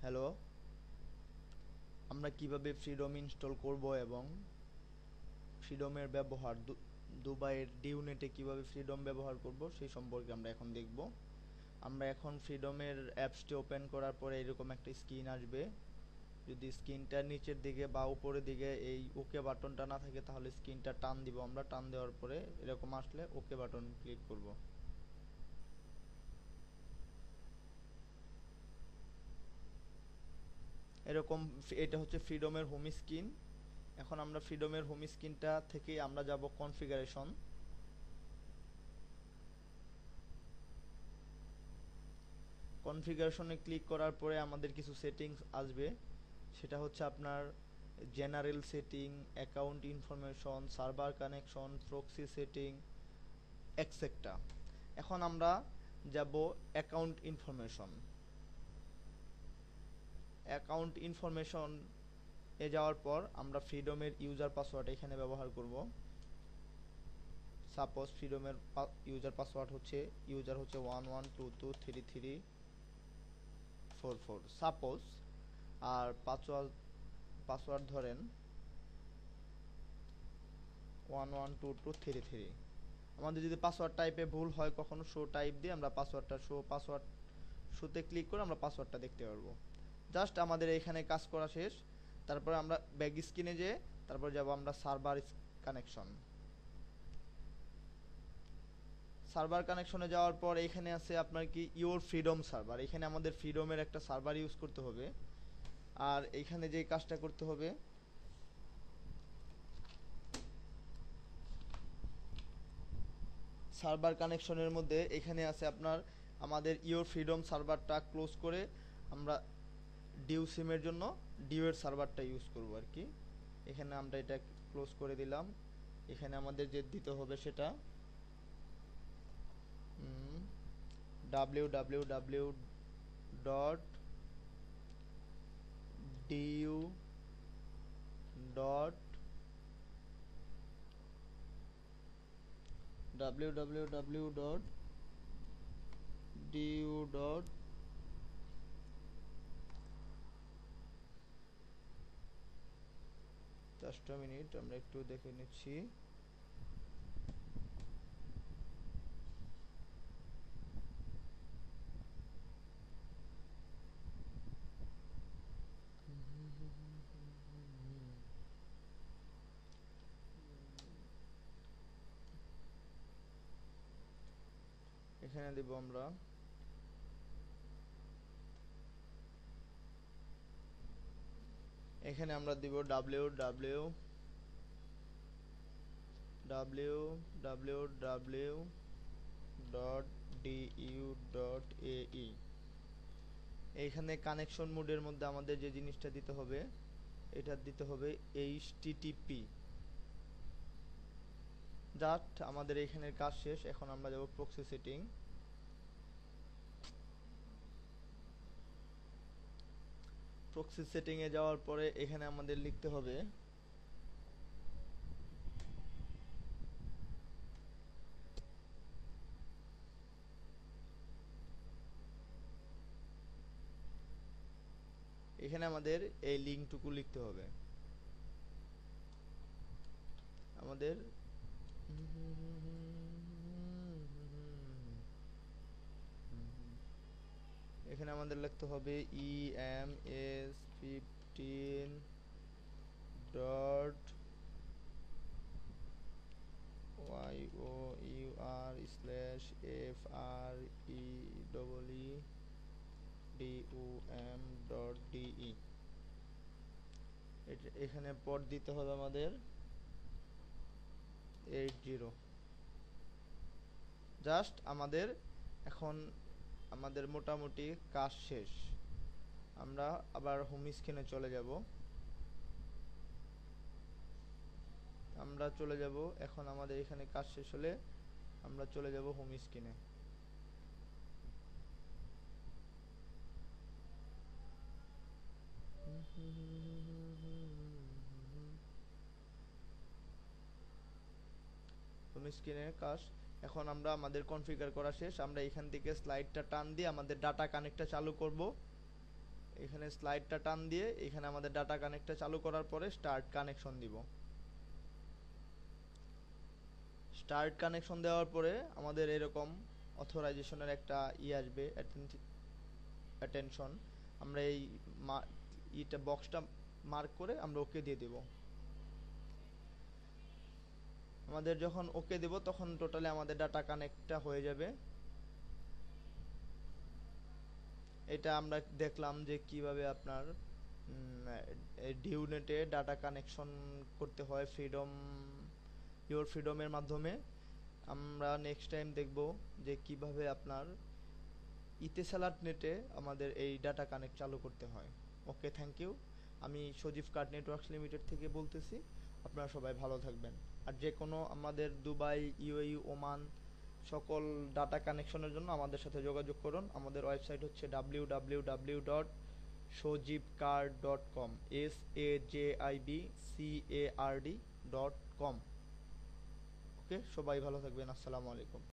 Hello, আমরা কিভাবে freedom install করব এবং ফ্রিডমের ব্যবহার দুবাইয়ের ডিউনেটে কিভাবে ফ্রিডম ব্যবহার করব সেই সম্পর্কে আমরা এখন দেখব। আমরা এখন ফ্রিডমের অ্যাপসটি ওপেন করার পরে এরকম একটা স্ক্রিন আসবে। যদি স্ক্রিনটার নিচের দিকে বা উপরের দিকে এই ওকে বাটনটা না থাকে তাহলে স্ক্রিনটা টান দিব, আমরা টান দেওয়ার পরে এরকম আসলে ওকে বাটন ক্লিক করব। এরকম এটা হচ্ছে ফ্রিডমের হোম স্ক্রিন। এখন আমরা ফ্রিডমের হোম স্ক্রিনটা থেকে আমরা যাব কনফিগারেশন। কনফিগারেশনে ক্লিক করার পরে আমাদের কিছু সেটিংস আসবে। সেটা হচ্ছে আপনার general setting, account information, server connection, proxy setting, etcetera. এখন আমরা যাব অ্যাকাউন্ট ইনফরমেশন। অ্যাকাউন্ট ইনফরমেশন এ যাওয়ার পর আমরা ফ্রিডমের ইউজার পাসওয়ার্ড এখানে ব্যবহার করব। সাপোজ ফ্রিডমের ইউজার পাসওয়ার্ড হচ্ছে ইউজার হচ্ছে 11223344 সাপোজ। আর পাসওয়ার্ড ধরেন 112233। আমাদের যদি পাসওয়ার্ড টাইপে ভুল হয় কখনো শো টাইপ দিয়ে আমরা পাসওয়ার্ড শোতে ক্লিক করে আমরা পাসওয়ার্ডটা দেখতে পারবো। জাস্ট আমাদের এখানে কাজ করা শেষ। তারপরে আমরা ব্যাক স্ক্রিনে যেয়ে তারপর যাব আমরা সার্ভার কানেকশনে যাওয়ার পর এখানে আছে আপনার কি ইওর ফ্রিডম সার্ভার। এখানে আমাদের ফ্রিডমের একটা সার্ভার ইউজ করতে হবে। আর এখানে যে কাজটা করতে হবে, সার্ভার কানেকশনের মধ্যে এখানে আছে আপনার আমাদের ইওর ফ্রিডম সার্ভারটা ক্লোজ করে আমরা ডিউ সিমের জন্য ডিউয়ের সার্ভারটা ইউজ করব আর কি। এখানে আমরা এটা ক্লোজ করে দিলাম। এখানে আমাদের যে দিতে হবে সেটা www dot du dot www dot du dot just minute, আমরা একটু দেখে নিচ্ছি। এখানে দেব আমরা এখানে আমরা দিব www ডট ডিইউ ডট এই। এইখানে কানেকশন মোডের মধ্যে আমাদের যে জিনিসটা দিতে হবে এটা দিতে হবে এইচটিটিপি। জাস্ট আমাদের এখানের কাজ শেষ। এখন আমরা যাব প্রক্সি সেটিং। প্রক্সি সেটিং এ যাওয়ার পরে এখানে আমাদের লিখতে হবে এখানে আমাদের এই লিঙ্কটুকু লিখতে হবে। আমাদের এখানে আমাদের লিখতে হবে ems15 dot your slash freedom dot de। এখানে পর দিতে হবে আমাদের 80। জাস্ট আমাদের এখন আমাদের মোটামুটি কাজ শেষ। আমরা আবার হোম স্ক্রিনে চলে যাব। এখন আমাদের এখানে কাজ শেষ হলে আমরা চলে যাব হোম স্ক্রিনে। হোম স্ক্রিনের কাজ এখন আমরা আমাদের কনফিগার করা শেষ। আমরা এখান থেকে স্লাইডটা টান দিয়ে আমাদের ডাটা কানেক্টটা চালু করব। এখানে স্লাইডটা টান দিয়ে এখানে আমাদের ডাটা কানেক্টটা চালু করার পরে স্টার্ট কানেকশন দিব। স্টার্ট কানেকশন দেওয়ার পরে আমাদের এরকম অথরাইজেশনের একটা আসবে, অ্যাটেনশন। আমরা এই ইটা বক্সটা মার্ক করে আমরা ওকে দিয়ে দেব। আমাদের যখন ওকে দেব তখন টোটালি আমাদের ডাটা কানেক্টটা হয়ে যাবে। এটা আমরা দেখলাম যে কিভাবে আপনার ডিউনেটে ডাটা কানেকশন করতে হয় ফ্রিডমের মাধ্যমে। আমরা নেক্সট টাইম দেখব যে কিভাবে আপনার ইতিসালাত নেটে আমাদের এই ডাটা কানেক্ট চালু করতে হয়। ওকে, থ্যাংক ইউ। আমি সজীব কার্ড নেটওয়ার্কস লিমিটেড থেকে বলতেছি। আপনারা সবাই ভালো থাকবেন। আর যে কোনো আমাদের দুবাই, ইউএই, ওমান সকল ডাটা কানেকশনের জন্য আমাদের সাথে যোগাযোগ করুন। আমাদের ওয়েবসাইট হচ্ছে www.sojibcard.com, SAJIBCARD.com। ওকে, সবাই ভালো থাকবেন। আসসালামু আলাইকুম।